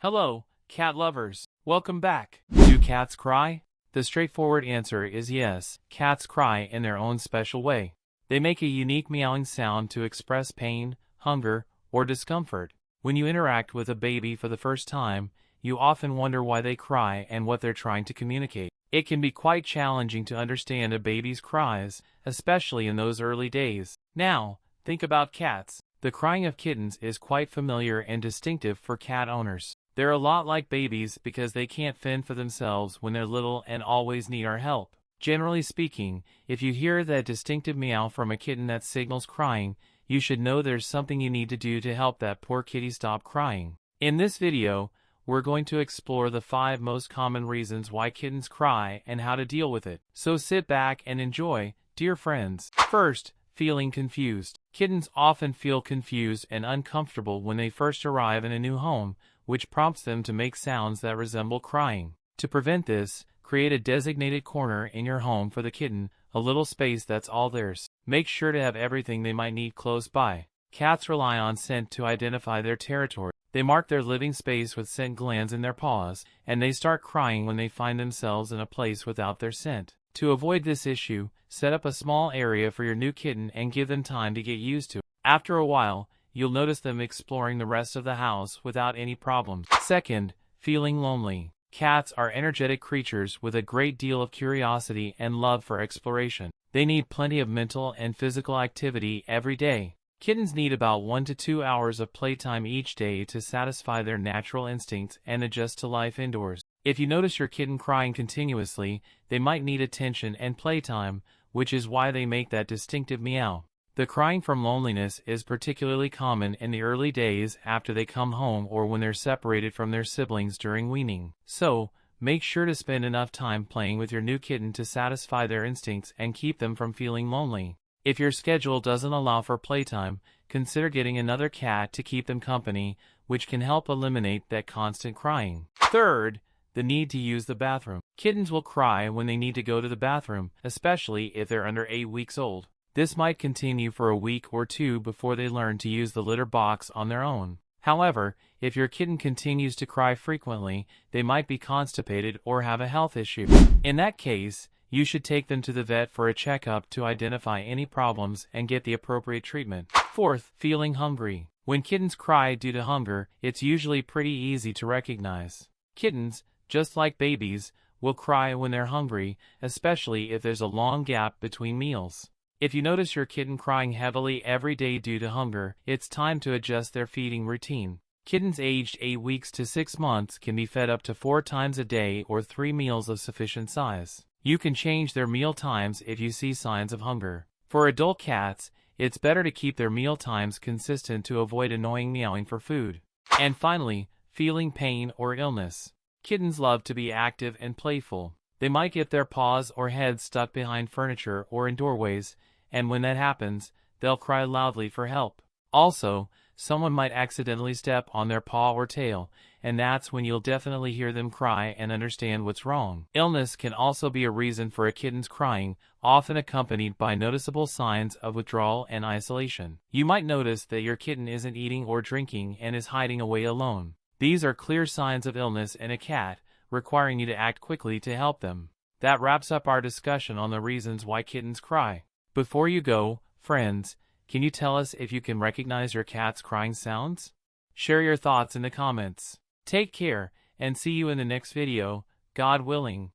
Hello, cat lovers. Welcome back. Do cats cry? The straightforward answer is yes. Cats cry in their own special way. They make a unique meowing sound to express pain, hunger, or discomfort. When you interact with a baby for the first time, you often wonder why they cry and what they're trying to communicate. It can be quite challenging to understand a baby's cries, especially in those early days. Now, think about cats. The crying of kittens is quite familiar and distinctive for cat owners. They're a lot like babies because they can't fend for themselves when they're little and always need our help. Generally speaking, if you hear that distinctive meow from a kitten that signals crying, you should know there's something you need to do to help that poor kitty stop crying. In this video, we're going to explore the 5 most common reasons why kittens cry and how to deal with it. So sit back and enjoy, dear friends. First, feeling confused. Kittens often feel confused and uncomfortable when they first arrive in a new home, which prompts them to make sounds that resemble crying. To prevent this, create a designated corner in your home for the kitten, a little space that's all theirs. Make sure to have everything they might need close by. Cats rely on scent to identify their territory. They mark their living space with scent glands in their paws, and they start crying when they find themselves in a place without their scent. To avoid this issue, set up a small area for your new kitten and give them time to get used to it. After a while, you'll notice them exploring the rest of the house without any problems. Second, feeling lonely. Cats are energetic creatures with a great deal of curiosity and love for exploration. They need plenty of mental and physical activity every day. Kittens need about 1 to 2 hours of playtime each day to satisfy their natural instincts and adjust to life indoors. If you notice your kitten crying continuously, they might need attention and playtime, which is why they make that distinctive meow. The crying from loneliness is particularly common in the early days after they come home or when they're separated from their siblings during weaning. So, make sure to spend enough time playing with your new kitten to satisfy their instincts and keep them from feeling lonely. If your schedule doesn't allow for playtime, consider getting another cat to keep them company, which can help eliminate that constant crying. Third, the need to use the bathroom. Kittens will cry when they need to go to the bathroom, especially if they're under 8 weeks old. This might continue for a week or 2 before they learn to use the litter box on their own. However, if your kitten continues to cry frequently, they might be constipated or have a health issue. In that case, you should take them to the vet for a checkup to identify any problems and get the appropriate treatment. Fourth, feeling hungry. When kittens cry due to hunger, it's usually pretty easy to recognize. Kittens, just like babies, will cry when they're hungry, especially if there's a long gap between meals. If you notice your kitten crying heavily every day due to hunger, it's time to adjust their feeding routine. Kittens aged 8 weeks to 6 months can be fed up to 4 times a day or 3 meals of sufficient size. You can change their meal times if you see signs of hunger. For adult cats, it's better to keep their meal times consistent to avoid annoying meowing for food. And finally, feeling pain or illness. Kittens love to be active and playful. They might get their paws or heads stuck behind furniture or in doorways, and when that happens, they'll cry loudly for help. Also, someone might accidentally step on their paw or tail, and that's when you'll definitely hear them cry and understand what's wrong. Illness can also be a reason for a kitten's crying, often accompanied by noticeable signs of withdrawal and isolation. You might notice that your kitten isn't eating or drinking and is hiding away alone. These are clear signs of illness in a cat, requiring you to act quickly to help them. That wraps up our discussion on the reasons why kittens cry. Before you go, friends, can you tell us if you can recognize your cat's crying sounds? Share your thoughts in the comments. Take care, and see you in the next video, God willing.